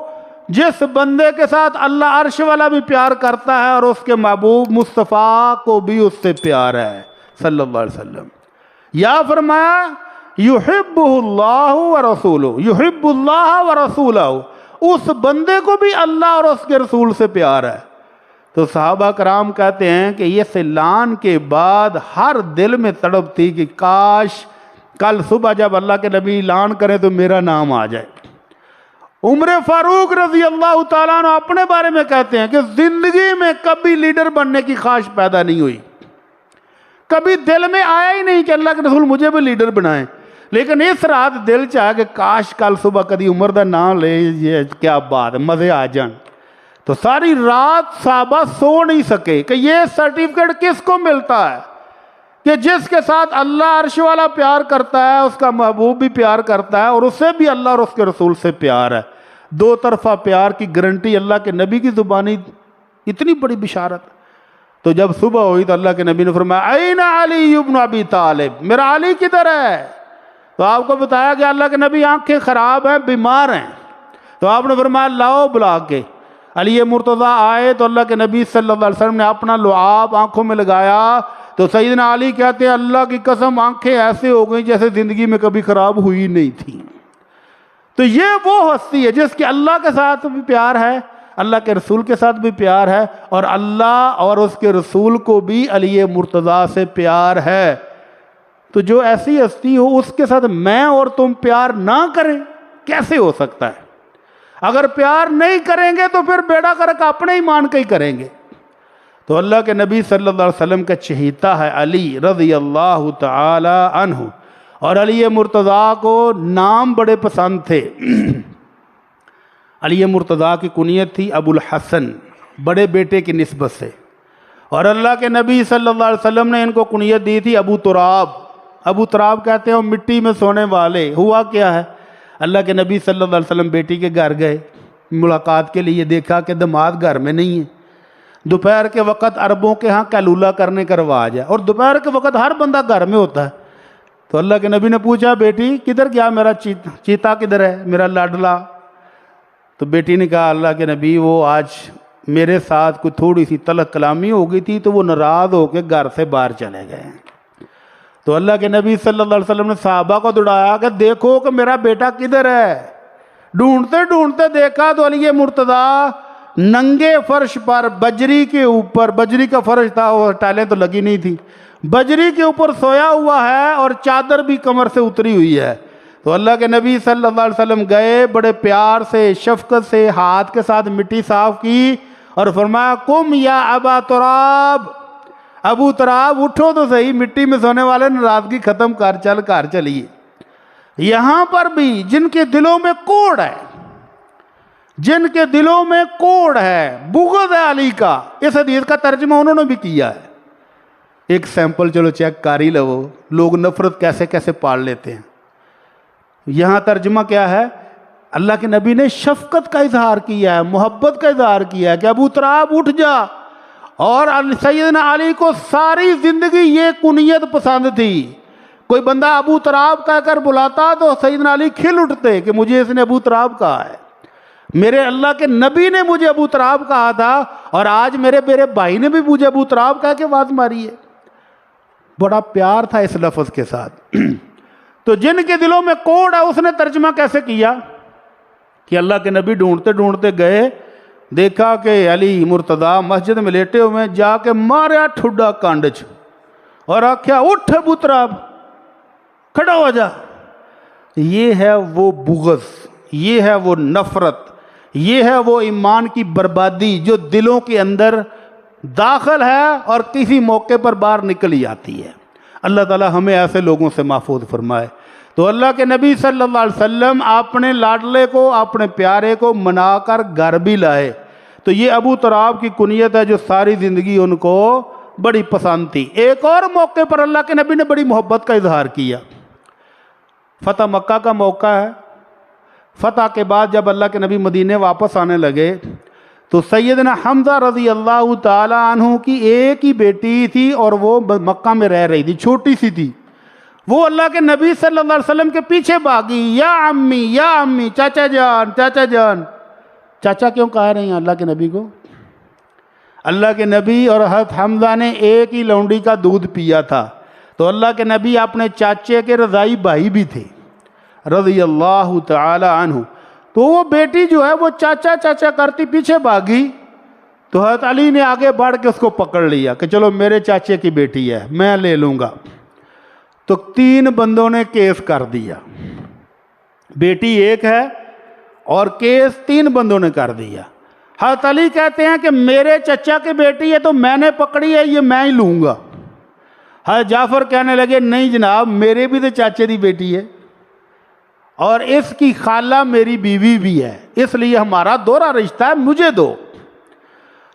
S2: جس بندے کے ساتھ اللہ عرش والا بھی پیار کرتا ہے اور اس کے محبوب مصطفیٰ کو بھی اس سے پیار ہے صلی اللہ علیہ وسلم۔ یا فرمایا یحبہ اللہ ورسولہ، یحب اللہ ورسولہ، اس بندے کو بھی اللہ اور اس کے رسول سے پیار ہے۔ تو صحابہ کرام کہتے ہیں کہ یہ اعلان کے بعد ہر دل میں تڑپ تھی کہ کاش کل صبح جب اللہ کے نبی اعلان کریں تو میرا نام آ جائے۔ عمر فاروق رضی اللہ تعالیٰ عنہ اپنے بارے میں کہتے ہیں کہ زندگی میں کبھی لیڈر بننے کی خواہش پیدا نہیں ہوئی، کبھی دل میں آیا ہی نہیں کہ اللہ کے رسول مجھے بھی لیڈر بنائیں، لیکن اس رات دل چاہا کہ کاش کل صبح کدی عمر دا نام لے، یہ کیا بات ہے، مزے آ جان۔ تو ساری رات صحابہ سو نہیں سکے کہ یہ سرٹیفکیٹ کس کو ملتا ہے کہ جس کے ساتھ اللہ عرش والا پیار کرتا ہے، اس کا محبوب بھی پیار کرتا ہے، اور اس سے بھی اللہ اور اس کے رسول سے پیار ہے۔ دو طرفہ پیار کی گارنٹی اللہ کے نبی کی زبانی، اتنی بڑی بشارت۔ تو جب صبح ہوئی تو اللہ کے نبی نے فرمایا این علی ابن ابی طالب، میرا علی کدھر ہے؟ تو آپ کو بتایا کہ اللہ کے نبی آنکھیں خراب ہیں، بیمار ہیں، تو آپ نے فرمایا لاؤ بلا کے۔ علی مرتضیٰ آئے تو اللہ کے نبی صلی اللہ علیہ وسلم نے اپنا لعاب آنکھوں میں لگایا، تو سیدنا علی کہتے ہیں اللہ کی قسم آنکھیں ایسے ہو گئیں جیسے زندگی میں کبھی خراب ہوئی نہیں تھی۔ تو یہ وہ ہستی ہے جس کے اللہ کے ساتھ بھی پیار ہے، اللہ کے رسول کے ساتھ بھی پیار ہے، اور اللہ اور اس کے رسول کو بھی علی مرتضیٰ سے پیار ہے۔ تو جو ایسی ہستی ہو اس کے ساتھ میں اور تم پیار نہ کریں، کیسے ہو سکتا ہے؟ اگر پیار نہیں کریں گے تو پھر بیڑا گرک اپنے ایمان کا ہی کریں گے۔ تو اللہ کے نبی صلی اللہ علیہ وسلم کا چہیتا ہے علی رضی اللہ تعالی عنہ، اور علی مرتضیٰ کو نام بڑے پسند تھے۔ علی مرتضیٰ کی کنیت تھی ابو الحسن، بڑے بیٹے کی نسبت سے، اور اللہ کے نبی صلی اللہ علیہ وسلم نے ان کو کنیت دی تھی ابو تراب۔ ابو تراب کہتے ہیں وہ مٹی میں سونے والے۔ ہوا کیا ہے، اللہ کے نبی صلی اللہ علیہ وسلم بیٹی کے گھر گئے ملاقات کے لیے، دیکھا کہ داماد گھر میں نہیں ہے۔ دوپہر کے وقت عربوں کے ہاں کیلولا کرنے کا رواج ہے، اور دوپہر کے وقت ہر بندہ گھر میں ہوتا ہے۔ تو اللہ کے نبی نے پوچھا بیٹی کدھر گیا میرا چیتا کدھر ہے، میرا لاڈلا؟ تو بیٹی نے کہا اللہ کے نبی وہ آج میرے ساتھ کوئی تھوڑی سی تلخ کلامی ہو گئی تھی تو وہ ناراض ہو کے گھر سے باہر چلے گئے۔ تو اللہ کے نبی صلی اللہ علیہ وسلم نے صحابہ کو دوڑایا کہ دیکھو کہ میرا بیٹا کدھر ہے۔ ڈھونڈتے ڈھونڈتے دیکھا تو علی مرتضیٰ ننگے فرش پر بجری کے اوپر، بجری کا فرش تھا، وہ ٹائلیں تو لگی نہیں تھی، بجری کے اوپر سویا ہوا ہے اور چادر بھی کمر سے اتری ہوئی ہے۔ تو اللہ کے نبی صلی اللہ علیہ وسلم گئے، بڑے پیار سے شفقت سے ہاتھ کے ساتھ مٹی صاف کی اور فرمایا قم یا ابا تراب، ابو تراب اٹھو تو صحیح، مٹی میں سونے والے ناراضگی ختم کر، چل کر چلیے۔ یہاں پر بھی جن کے دلوں میں کوڑ ہے، جن کے دلوں میں کوڑ ہے، بغض ہے علی کا، اس حدیث کا ترجمہ انہوں نے بھی کیا ہے۔ ایک سیمپل چلو چیک کر ہی لو، لوگ نفرت کیسے کیسے پال لیتے ہیں۔ یہاں ترجمہ کیا ہے، اللہ کے نبی نے شفقت کا اظہار کیا ہے، محبت کا اظہار کیا ہے کہ ابو تراب اٹھ جا۔ اور سیدنا علی کو ساری زندگی یہ کنیت پسند تھی، کوئی بندہ ابو تراب کہہ کر بلاتا تو سیدنا علی کھل اٹھتے کہ مجھے اس نے ابو تراب کہا ہے، میرے اللہ کے نبی نے مجھے ابو تراب کہا تھا، اور آج میرے بھائی نے بھی مجھے ابو تراب کہہ کے آواز ماری ہے۔ بڑا پیار تھا اس لفظ کے ساتھ۔ تو جن کے دلوں میں کوڑ ہے، اس نے ترجمہ کیسے کیا کہ اللہ کے نبی ڈھونڈتے ڈھونڈتے گئے، دیکھا کہ علی مرتضیٰ مسجد میں لیٹے ہوئے ہیں، جا کے ماریا ٹھڈا کانڈچ اور آکھیا اٹھ ابو تراب، کھڑا ہو جا۔ یہ ہے وہ بغض، یہ ہے وہ نفرت، یہ ہے وہ ایمان کی بربادی جو دلوں کے اندر داخل ہے اور کسی موقع پر باہر نکل ہی آتی ہے۔ اللہ تعالی ہمیں ایسے لوگوں سے محفوظ فرمائے۔ تو اللہ کے نبی صلی اللہ علیہ وسلم اپنے لاڈلے کو، اپنے پیارے کو منا کر گھر بھی لائے۔ تو یہ ابو تراب کی کنیت ہے جو ساری زندگی ان کو بڑی پسند تھی۔ ایک اور موقع پر اللہ کے نبی نے بڑی محبت کا اظہار کیا۔ فتح مکہ کا موقع ہے۔ فتح کے بعد جب اللہ کے نبی مدینے واپس آنے لگے تو سیدنا حمزہ رضی اللہ تعالی عنہ کی ایک ہی بیٹی تھی، اور وہ مکہ میں رہ رہی تھی، چھوٹی سی تھی۔ وہ اللہ کے نبی صلی اللہ علیہ وسلم کے پیچھے بھاگی، یا امی یا امی، چاچا جان چاچا جان۔ چاچا کیوں کہہ رہے ہیں اللہ کے نبی کو؟ اللہ کے نبی اور حضرت حمزہ نے ایک ہی لونڈی کا دودھ پیا تھا، تو اللہ کے نبی اپنے چاچے کے رضائی بھائی بھی تھے رضی اللہ تعالی عنہ۔ تو وہ بیٹی جو ہے وہ چاچا چاچا کرتی پیچھے بھاگی، تو حضرت علی نے آگے بڑھ کے اس کو پکڑ لیا کہ چلو میرے چاچے کی بیٹی ہے میں لے لوں گا. تو 3 بندوں نے کیس کر دیا. بیٹی ایک ہے اور کیس 3 بندوں نے کر دیا. حضرت علی کہتے ہیں کہ میرے چچا کی بیٹی ہے تو میں نے پکڑی ہے یہ میں ہی لوں گا. حضرت جعفر کہنے لگے نہیں جناب میرے بھی تو چاچے دی بیٹی ہے اور اس کی خالہ میری بیوی بھی ہے اس لیے ہمارا دوہرا رشتہ ہے مجھے دو.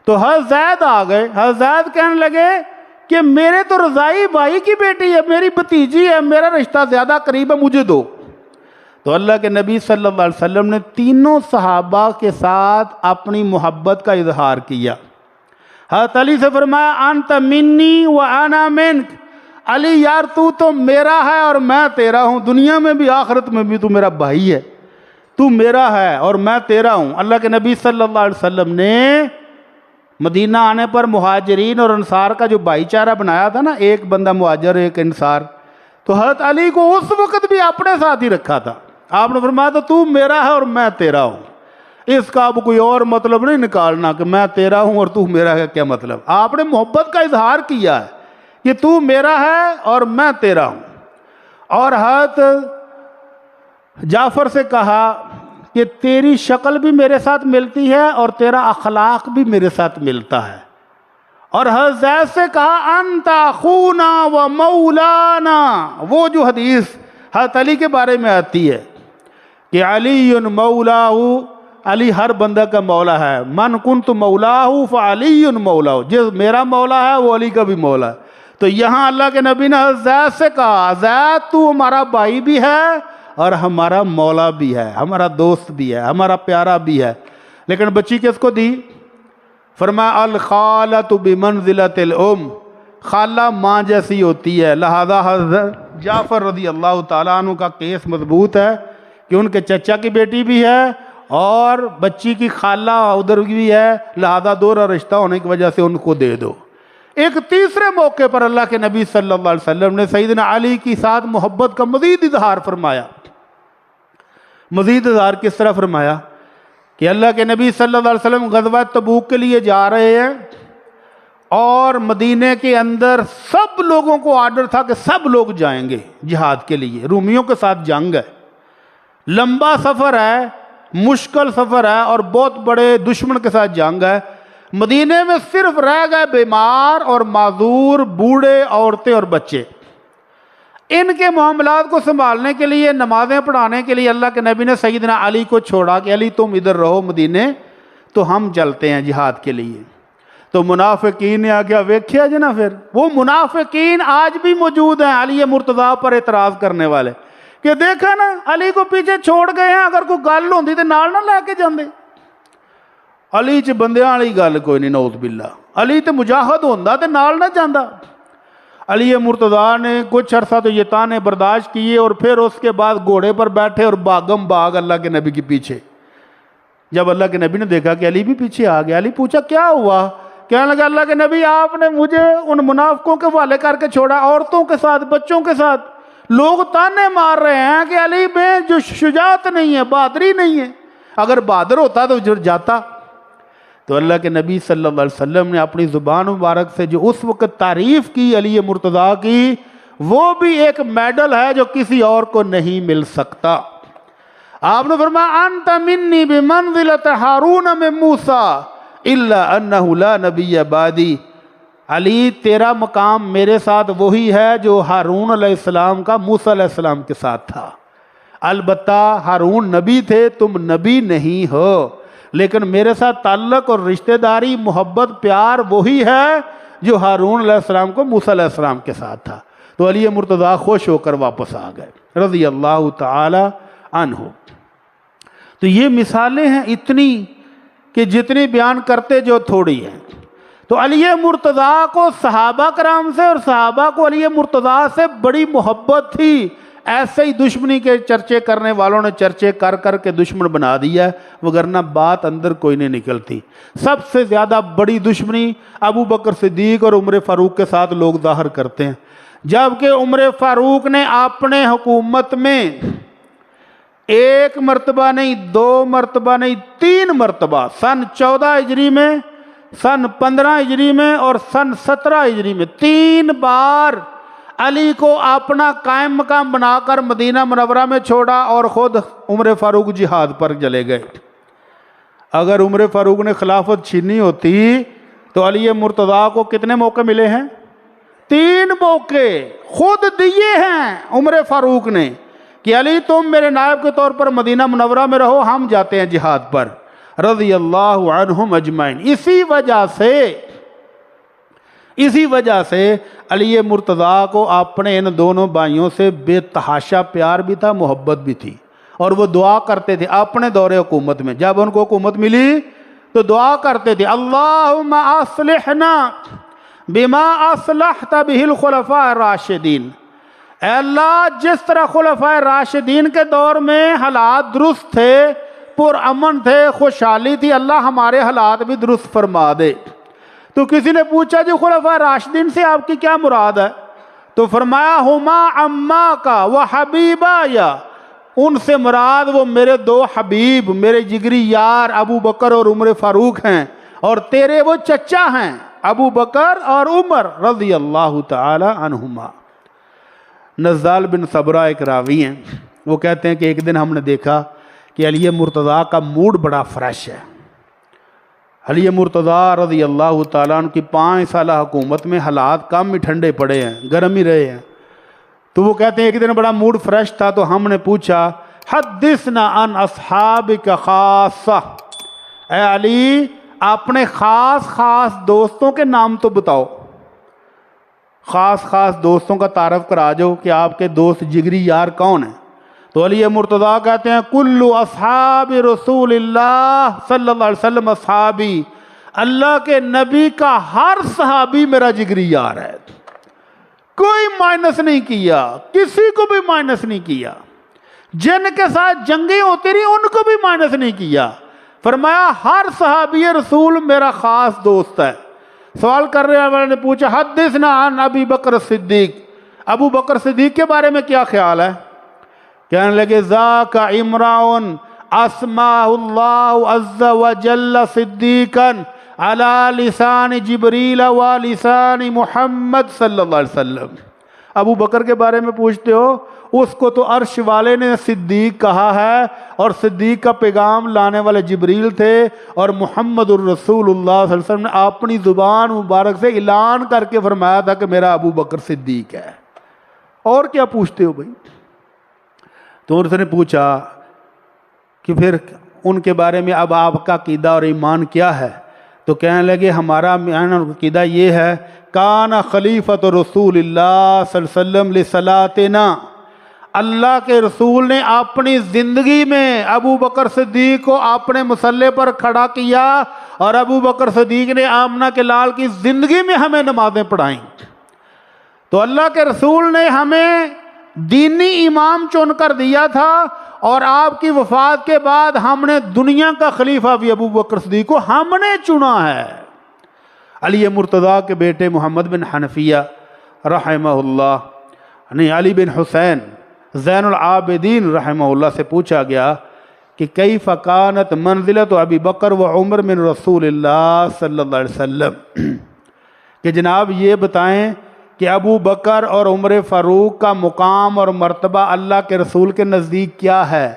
S2: تو حضرت زید آ گئے. حضرت زید کہنے لگے کہ میرے تو رضائی بھائی کی بیٹی ہے میری بھتیجی ہے میرا رشتہ زیادہ قریب ہے مجھے دو. تو اللہ کے نبی صلی اللہ علیہ وسلم نے تینوں صحابہ کے ساتھ اپنی محبت کا اظہار کیا. حضرت علی سے فرمایا انت منی و انا منک. علی یار تو میرا ہے اور میں تیرا ہوں دنیا میں بھی آخرت میں بھی تو میرا بھائی ہے تو میرا ہے اور میں تیرا ہوں. اللہ کے نبی صلی اللہ علیہ وسلم نے مدینہ آنے پر مہاجرین اور انصار کا جو بھائی چارہ بنایا تھا نا ایک بندہ مہاجر ایک انصار تو حضرت علی کو اس وقت بھی اپنے ساتھ ہی رکھا تھا. آپ نے فرمایا تو میرا ہے اور میں تیرا ہوں اس کا اب کوئی اور مطلب نہیں نکالنا کہ میں تیرا ہوں اور تو میرا ہے کیا مطلب. آپ نے محبت کا اظہار کیا ہے کہ تو میرا ہے اور میں تیرا ہوں. اور حضرت جعفر سے کہا کہ تیری شکل بھی میرے ساتھ ملتی ہے اور تیرا اخلاق بھی میرے ساتھ ملتا ہے. اور حضرت زید سے کہا انت اخونا و مولانا. وہ جو حدیث حضرت علی کے بارے میں آتی ہے کہ علی مولاہ علی ہر بندہ کا مولا ہے. من کنت مولاہ فعلی مولاہ. جس میرا مولا ہے وہ علی کا بھی مولا ہے. تو یہاں اللہ کے نبی نے حضرت زید سے کہا زید تو ہمارا بھائی بھی ہے اور ہمارا مولا بھی ہے ہمارا دوست بھی ہے ہمارا پیارا بھی ہے. لیکن بچی کس کو دی؟ فرمایا الخالۃ بمنزلۃ الام. خالہ ماں جیسی ہوتی ہے. لہذا حضرت جعفر رضی اللہ تعالیٰ عنہ کا کیس مضبوط ہے کہ ان کے چچا کی بیٹی بھی ہے اور بچی کی خالہ ادھر بھی ہے لہذا دوہرا رشتہ ہونے کی وجہ سے ان کو دے دو. ایک تیسرے موقع پر اللہ کے نبی صلی اللہ علیہ وسلم نے سیدنا علی کی ساتھ محبت کا مزید اظہار فرمایا. مزید اظہار کس طرح فرمایا کہ اللہ کے نبی صلی اللہ علیہ وسلم غزوہ تبوک کے لیے جا رہے ہیں اور مدینے کے اندر سب لوگوں کو آرڈر تھا کہ سب لوگ جائیں گے جہاد کے لیے. رومیوں کے ساتھ جنگ ہے لمبا سفر ہے مشکل سفر ہے اور بہت بڑے دشمن کے ساتھ جنگ ہے. مدینے میں صرف رہ گئے بیمار اور معذور بوڑھے عورتیں اور بچے. ان کے معاملات کو سنبھالنے کے لیے نمازیں پڑھانے کے لیے اللہ کے نبی نے سیدنا علی کو چھوڑا کہ علی تم ادھر رہو مدینے تو ہم چلتے ہیں جہاد کے لیے. تو منافقین نے آ گیا ویکھیا جی نا پھر وہ منافقین آج بھی موجود ہیں علی مرتضیٰ پر اعتراض کرنے والے کہ دیکھا نا علی کو پیچھے چھوڑ گئے ہیں اگر کوئی گل ہوندی تو نال نہ لے کے جاندے. علی چ بندیاں والی گل کوئی نہیں نعوذ باللہ. علی تے مجاہد ہوندا تے نال نہ جاندا. علی مرتضیٰ نے کچھ عرصہ تو یہ تانے برداشت کیے اور پھر اس کے بعد گھوڑے پر بیٹھے اور باغم باغ اللہ کے نبی کے پیچھے. جب اللہ کے نبی نے دیکھا کہ علی بھی پیچھے آ گیا علی پوچھا کیا ہوا؟ کہنے لگا اللہ کے نبی آپ نے مجھے ان منافقوں کے حوالے کر کے چھوڑا عورتوں کے ساتھ بچوں کے ساتھ. لوگ تانے مار رہے ہیں کہ علی میں جو شجاعت نہیں ہے بہادری نہیں ہے. اگر بہادر ہوتا تو جاتا. تو اللہ کے نبی صلی اللہ علیہ وسلم نے اپنی زبان مبارک سے جو اس وقت تعریف کی علی مرتضیٰ کی وہ بھی ایک میڈل ہے جو کسی اور کو نہیں مل سکتا. آپ نے فرمایا انت منی بمنزلۃ ہارون من موسیٰ الا انہ لا نبی بعدی. علی تیرا مقام میرے ساتھ وہی ہے جو ہارون علیہ السلام کا موسیٰ علیہ السلام کے ساتھ تھا. البتہ ہارون نبی تھے تم نبی نہیں ہو لیکن میرے ساتھ تعلق اور رشتہ داری محبت پیار وہی ہے جو ہارون علیہ السلام کو موسیٰ علیہ السلام کے ساتھ تھا. تو علی مرتضیٰ خوش ہو کر واپس آ گئے رضی اللہ تعالی عنہ. تو یہ مثالیں ہیں اتنی کہ جتنی بیان کرتے جو تھوڑی ہیں. تو علی مرتضیٰ کو صحابہ کرام سے اور صحابہ کو علی مرتضیٰ سے بڑی محبت تھی. ایسے ہی دشمنی کے چرچے کرنے والوں نے چرچے کر کر کے دشمن بنا دیا وگرنہ بات اندر کوئی نہیں نکلتی. سب سے زیادہ بڑی دشمنی ابو بکر صدیق اور عمر فاروق کے ساتھ لوگ ظاہر کرتے ہیں جبکہ عمر فاروق نے اپنے حکومت میں 1 مرتبہ نہیں 2 مرتبہ نہیں 3 مرتبہ سن 14 ہجری میں سن 15 ہجری میں اور سن 17 ہجری میں 3 بار علی کو اپنا قائم مقام بنا کر مدینہ منورہ میں چھوڑا اور خود عمر فاروق جہاد پر چلے گئے۔ اگر عمر فاروق نے خلافت چھینی ہوتی تو علی مرتضیٰ کو کتنے موقع ملے ہیں؟ 3 موقع خود دیے ہیں عمر فاروق نے کہ علی تم میرے نائب کے طور پر مدینہ منورہ میں رہو، ہم جاتے ہیں جہاد پر، رضی اللہ عنہم اجمعین۔ اسی وجہ سے علی مرتضیٰ کو اپنے ان دونوں بھائیوں سے بے تحاشا پیار بھی تھا، محبت بھی تھی، اور وہ دعا کرتے تھے اپنے دور حکومت میں، جب ان کو حکومت ملی تو دعا کرتے تھے اللہم اصلحنا بما اصلحت به الخلفاء الراشدین، اے اللہ جس طرح خلفاء راشدین کے دور میں حالات درست تھے، پرامن تھے، خوشحالی تھی، اللہ ہمارے حالات بھی درست فرما دے۔ تو کسی نے پوچھا جی خلفاء راشدین سے آپ کی کیا مراد ہے؟ تو فرمایا ہما عما کا و حبیبا، یا ان سے مراد وہ میرے 2 حبیب، میرے جگری یار ابو بکر اور عمر فاروق ہیں، اور تیرے وہ چچا ہیں ابو بکر اور عمر رضی اللہ تعالی عنہما۔ نزال بن صبرہ ایک راوی ہیں، وہ کہتے ہیں کہ ایک دن ہم نے دیکھا کہ علی مرتضیٰ کا موڈ بڑا فریش ہے۔ علی مرتضیٰ رضی اللہ تعالیٰ عنہ کی 5 سالہ حکومت میں حالات کم ہی ٹھنڈے پڑے ہیں، گرم ہی رہے ہیں۔ تو وہ کہتے ہیں ایک دن بڑا موڈ فریش تھا تو ہم نے پوچھا حدثنا عن اصحابک خاصہ، اے علی اپنے خاص دوستوں کے نام تو بتاؤ، خاص دوستوں کا تعارف کرا جو کہ آپ کے دوست جگری یار کون ہیں۔ تو علی مرتضیٰ کہتے ہیں کل اصحاب رسول اللہ صلی اللہ علیہ وسلم اصحابی، اللہ کے نبی کا ہر صحابی میرا جگری یار ہے، کوئی مائنس نہیں کیا، کسی کو بھی مائنس نہیں کیا، جن کے ساتھ جنگیں ہوتی رہی ان کو بھی مائنس نہیں کیا، فرمایا ہر صحابی رسول میرا خاص دوست ہے۔ سوال کر رہے ہیں، میں نے پوچھا حدثنا عن ابی بکر صدیق، ابو بکر صدیق کے بارے میں کیا خیال ہے؟ کہنے لگے ذاک امراؤن اسماء اللہ عز وجل صدیقا علی لسان جبریل و لسان محمد صلی اللہ علیہ وسلم۔ ابو بکر کے بارے میں پوچھتے ہو، اس کو تو عرش والے نے صدیق کہا ہے، اور صدیق کا پیغام لانے والے جبریل تھے، اور محمد الرسول اللہ صلی اللہ علیہ وسلم نے اپنی زبان مبارک سے اعلان کر کے فرمایا تھا کہ میرا ابو بکر صدیق ہے۔ اور کیا پوچھتے ہو بھائی؟ تو انہوں نے پوچھا کہ پھر ان کے بارے میں اب آپ کا عقیدہ اور ایمان کیا ہے؟ تو کہنے لگے ہمارا عقیدہ یہ ہے کان خلیفۃ رسول اللہ صلی اللہ علیہ وسلم لصلاتنا، اللہ کے رسول نے اپنی زندگی میں ابو بکر صدیق کو اپنے مصلی پر کھڑا کیا، اور ابو بکر صدیق نے آمنہ کے لال کی زندگی میں ہمیں نمازیں پڑھائیں۔ تو اللہ کے رسول نے ہمیں دینی امام چن کر دیا تھا، اور آپ کی وفات کے بعد ہم نے دنیا کا خلیفہ بھی ابو بکر صدیق کو ہم نے چنا ہے۔ علی مرتضیٰ کے بیٹے محمد بن حنفیہ رحمہ اللہ نے علی بن حسین زین العابدین رحمہ اللہ سے پوچھا گیا کہ کیف کانت منزلت ابی بکر و عمر من رسول اللہ صلی اللہ علیہ وسلم، کہ جناب یہ بتائیں کہ ابو بکر اور عمر فاروق کا مقام اور مرتبہ اللہ کے رسول کے نزدیک کیا ہے؟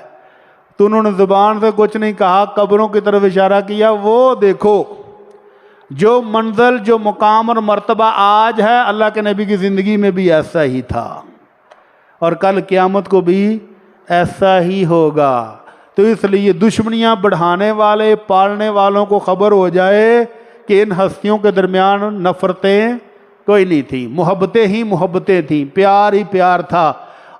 S2: تو انہوں نے زبان سے کچھ نہیں کہا، قبروں کی طرف اشارہ کیا، وہ دیکھو جو منزل جو مقام اور مرتبہ آج ہے اللہ کے نبی کی زندگی میں بھی ایسا ہی تھا، اور کل قیامت کو بھی ایسا ہی ہوگا۔ تو اس لیے دشمنیاں بڑھانے والے پالنے والوں کو خبر ہو جائے کہ ان ہستیوں کے درمیان نفرتیں کوئی نہیں تھی، محبتیں ہی محبتیں تھیں، پیار ہی پیار تھا،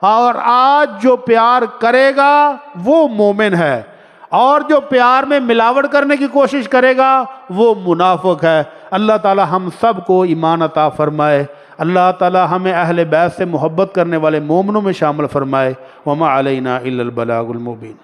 S2: اور آج جو پیار کرے گا وہ مومن ہے، اور جو پیار میں ملاوٹ کرنے کی کوشش کرے گا وہ منافق ہے۔ اللہ تعالی ہم سب کو ایمان عطا فرمائے، اللہ تعالی ہمیں اہل بیت سے محبت کرنے والے مومنوں میں شامل فرمائے۔ وما علینا الا البلاغ المبین۔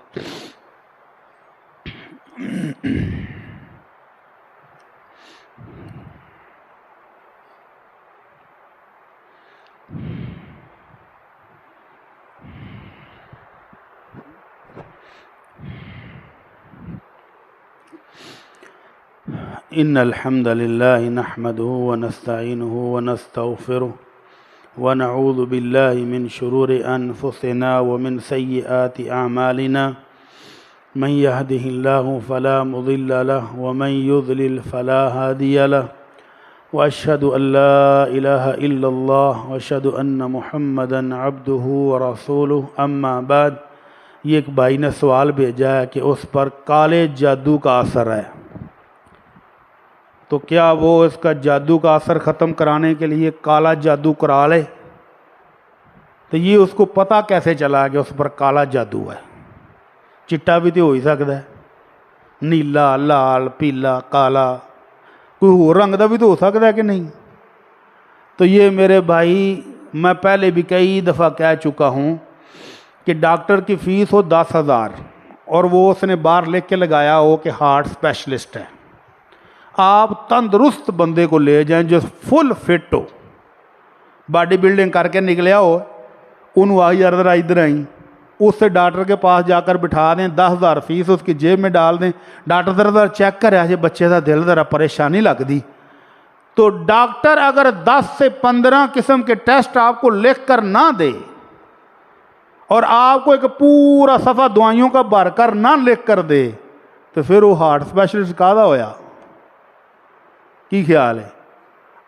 S2: إن الحمد لله نحمده ونستعينه ونستغفره ونعوذ بالله من شرور أنفسنا ومن سيئات أعمالنا من يهده الله فلا مضل له ومن يضلل فلا هادي له وأشهد أن لا إله إلا الله وأشهد أن محمدا عبده ورسوله أما بعد. یہ ایک بھائی نے سوال بھیجا ہے کہ اس پر کالے جادو کا اثر ہے، تو کیا وہ اس کا جادو کا اثر ختم کرانے کے لیے کالا جادو کرا لے؟ تو یہ اس کو پتہ کیسے چلا کہ اس پر کالا جادو ہے؟ چٹا بھی تو ہو ہی سکتا ہے، نیلا، لال، پیلا، کالا، کوئی اور رنگ کا بھی تو ہو سکتا ہے کہ نہیں؟ تو یہ میرے بھائی، میں پہلے بھی کئی دفعہ کہہ چکا ہوں کہ ڈاکٹر کی فیس ہو 10,000 اور وہ اس نے باہر لکھ کے لگایا ہو کہ ہارٹ اسپیشلسٹ ہے، آپ تندرست بندے کو لے جائیں جو فل فٹ ہو، باڈی بلڈنگ کر کے نکلیا ہو، انہوں آئی ذرا ادھر آئیں، اس سے ڈاکٹر کے پاس جا کر بٹھا دیں، 10,000 فیس اس کی جیب میں ڈال دیں، ڈاکٹر ذرا چیک کرے آج بچے کا دل ذرا پریشانی لگ دی، تو ڈاکٹر اگر 10 سے 15 قسم کے ٹیسٹ آپ کو لکھ کر نہ دے اور آپ کو ایک پورا صفحہ دوائیوں کا بھر کر نہ لکھ کر دے تو پھر وہ ہارٹ اسپیشلسٹ کہدا ہویا؟ کی خیال ہے؟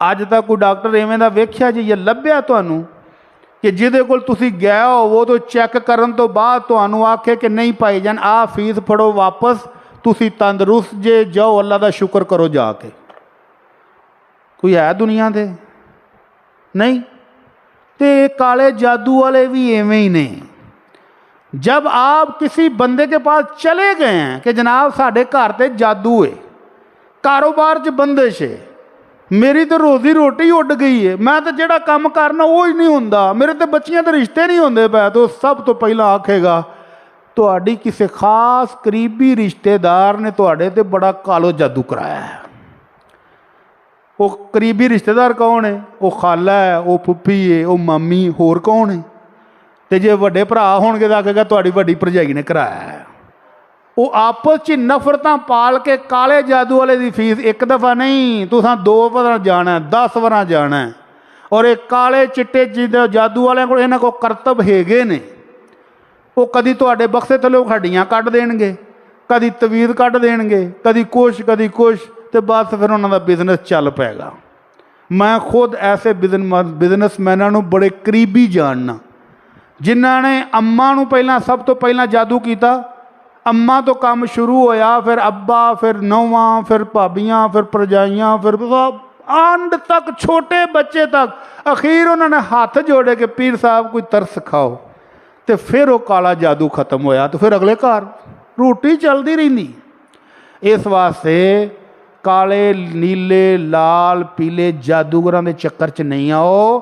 S2: اج تک کوئی ڈاکٹر ایویں دا ویکھیا جی یہ لبھیا تانوں کہ جہدے کول تسی گئے ہو وہ تو چیک کرن تو بعد تانوں آکھے کہ نہیں پائی جان آ فیس پھڑو واپس، تسی تندرست جے، جاؤ اللہ دا شکر کرو جا کے؟ کوئی ہے دنیا دے؟ نہیں. تے کالے جادو والے بھی ایویں ہی نے. جب آپ کسی بندے کے پاس چلے گئے ہیں کہ جناب ساڈے گھر تے جادو ہے، کاروبار چ بندش ہے، میری تو روزی روٹی اڈ گئی ہے، میں تو جڑا کام کرنا وہی نہیں ہوندا، میرے تے بچیاں تے رشتے نہیں ہوندے پے، تو سب تو پہلا آکھے گا تہاڈی کسی خاص قریبی رشتے دار نے تہاڈے تے بڑا کالو جادو کرایا ہے. وہ قریبی رشتے دار کون ہے؟ وہ خالہ ہے، وہ پھپھی ہے، وہ مامی، ہور کون ہے؟ تے جے وڈے بھرا ہون گے تو آکھے گا تہاڈی وڈی بھرجائی نے کرایا ہے. وہ آپس چ نفرتاں پال کے کالے جادو والے دی فیس ایک دفعہ نہیں، تساں 2 بار جانا ہے، 10 بار جانا ہے. اور ایک کالے چٹے جادو والے کو انہاں کو کرتب ہیگے نے، وہ کدی تہاڈے بکسے تھلے ہڈیاں کڈ دین گے، کدی تویز کڈ دین گے، کدی کچھ کدی کچھ، تے بس پھر انہاں دا بزنس چل پائے گا. میں خود ایسے بزنس میناں نوں بڑے قریبی جاننا جنہاں نے اماں نوں پہلا سب تو پہلا جادو کیتا، اماں تو کام شروع ہویا، پھر ابا، پھر نواں، پھر بھابیاں، پھر پرجائیاں، پھر آنڈ تک چھوٹے بچے تک، اخیر انہوں نے ہاتھ جوڑے کہ پیر صاحب کوئی ترس کھاؤ، تے پھر وہ کالا جادو ختم ہویا، تو پھر اگلے گھر روٹی چلتی رہی. اس واسطے کالے، نیلے، لال، پیلے جادوگراں دے چکر چ نہیں آؤ.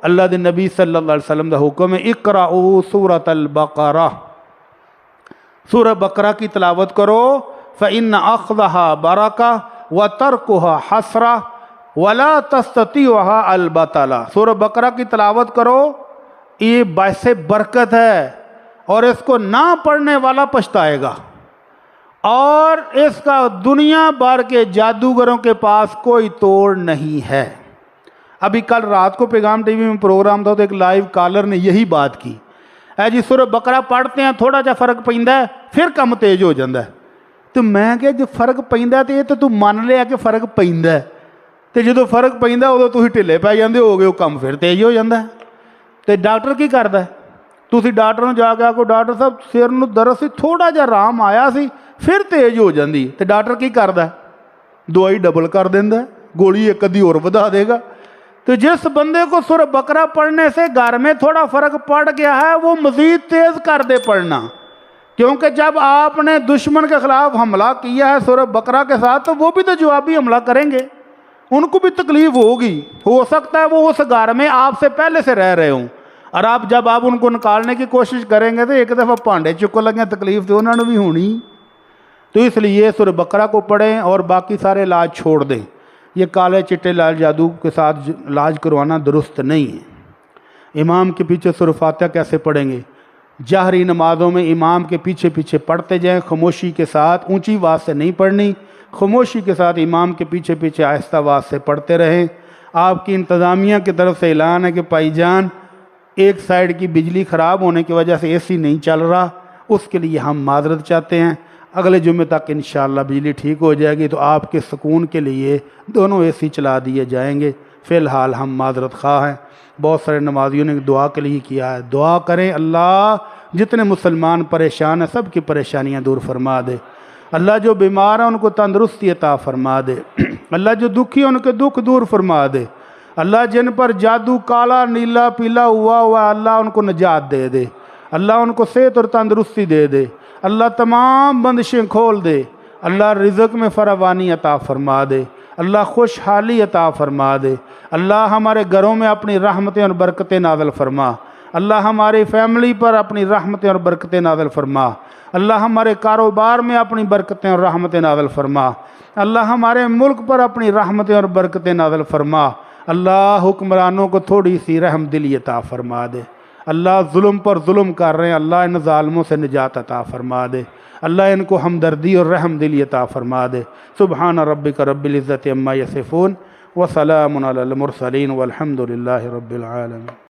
S2: اللہ دے نبی صلی اللہ علیہ وسلم دا حکم ہے اقرؤوا سورۃ البقرہ، سورہ بقرہ کی تلاوت کرو، فإن أخذها برکہ وترکها حسرہ ولا تستطيعها البطلہ. سورہ بقرہ کی تلاوت کرو، یہ باعث برکت ہے اور اس کو نہ پڑھنے والا پچھتائے گا، اور اس کا دنیا بھر کے جادوگروں کے پاس کوئی توڑ نہیں ہے. ابھی کل رات کو پیغام ٹی وی میں پروگرام تھا تو ایک لائیو کالر نے یہی بات کی، اے جی سورہ بقرہ پڑھتے ہیں تھوڑا جا فرق پیندا ہے پھر کم تیز ہو جاتا ہے. تو میں کہ جو فرق پیندا ہے تو یہ تو من لیا کہ فرق پیندا ہے، تو جدو فرق پیندا ادو تسی ڈھلے پی جاندے ہو گے، وہ کم پھر تیز ہو جاتا ہے. تو ڈاکٹر کی کردا ہے؟ تسی ڈاکٹر نوں جا کے آکھو ڈاکٹر صاحب سر نوں درد سی، تھوڑا جا آرام آیا سی پھر تیز ہو جاندی، تو ڈاکٹر کی کردا ہے؟ دوائی ڈبل کر دیندا ہے، گولی ایک ادھی اور ودا دے گا. تو جس بندے کو سورہ بقرہ پڑھنے سے گھر میں تھوڑا فرق پڑ گیا ہے وہ مزید تیز کر دے پڑھنا، کیونکہ جب آپ نے دشمن کے خلاف حملہ کیا ہے سورہ بقرہ کے ساتھ تو وہ بھی تو جوابی حملہ کریں گے، ان کو بھی تکلیف ہوگی. ہو سکتا ہے وہ اس گھر میں آپ سے پہلے سے رہ رہے ہوں، اور جب آپ ان کو نکالنے کی کوشش کریں گے تو ایک دفعہ پانڈے چکو لگیں، تکلیف تو انہوں نے بھی ہونی. تو اس لیے سورہ بقرہ کو پڑھیں اور باقی سارے علاج چھوڑ دیں. یہ کالے چٹے لال جادو کے ساتھ علاج کروانا درست نہیں ہے. امام کے پیچھے سورہ فاتحہ کیسے پڑھیں گے؟ جہری نمازوں میں امام کے پیچھے پیچھے پڑھتے جائیں، خاموشی کے ساتھ، اونچی آواز سے نہیں پڑھنی. خاموشی کے ساتھ امام کے پیچھے پیچھے آہستہ آواز سے پڑھتے رہیں۔ آپ کی انتظامیہ کی طرف سے اعلان ہے کہ بھائی جان ایک سائیڈ کی بجلی خراب ہونے کی وجہ سے اے سی نہیں چل رہا، اس کے لیے ہم معذرت چاہتے ہیں، اگلے جمعے تک انشاءاللہ بجلی ٹھیک ہو جائے گی تو آپ کے سکون کے لیے دونوں اے سی چلا دیے جائیں گے۔ فی الحال ہم معذرت خواہ ہیں۔ بہت سارے نمازیوں نے دعا کے لیے کیا ہے، دعا کریں اللہ جتنے مسلمان پریشان ہیں سب کی پریشانیاں دور فرما دے، اللہ جو بیمار ہیں ان کو تندرستی عطا فرما دے، اللہ جو دکھی ہیں ان کے دکھ دور فرما دے، اللہ جن پر جادو کالا نیلا پیلا ہوا اللہ ان کو نجات دے دے، اللہ ان کو صحت اور تندرستی دے دے، اللہ تمام بندشیں کھول دے، اللہ رزق میں فراوانی عطا فرما دے، اللہ خوشحالی عطا فرما دے، اللہ ہمارے گھروں میں اپنی رحمتیں اور برکتیں نازل فرما، اللہ ہماری فیملی پر اپنی رحمتیں اور برکتیں نازل فرما، اللہ ہمارے کاروبار میں اپنی برکتیں اور رحمتیں نازل فرما، اللہ ہمارے ملک پر اپنی رحمتیں اور برکتیں نازل فرما، اللہ حکمرانوں کو تھوڑی سی رحم دلی عطا فرما دے، اللہ ظلم پر ظلم کر رہے ہیں اللہ ان ظالموں سے نجات عطا فرما دے، اللہ ان کو ہمدردی اور رحم دلی عطا فرما دے۔ سبحان ربک رب العزت عما یصفون وسلام علی المرسلین والحمد للہ رب العالمین۔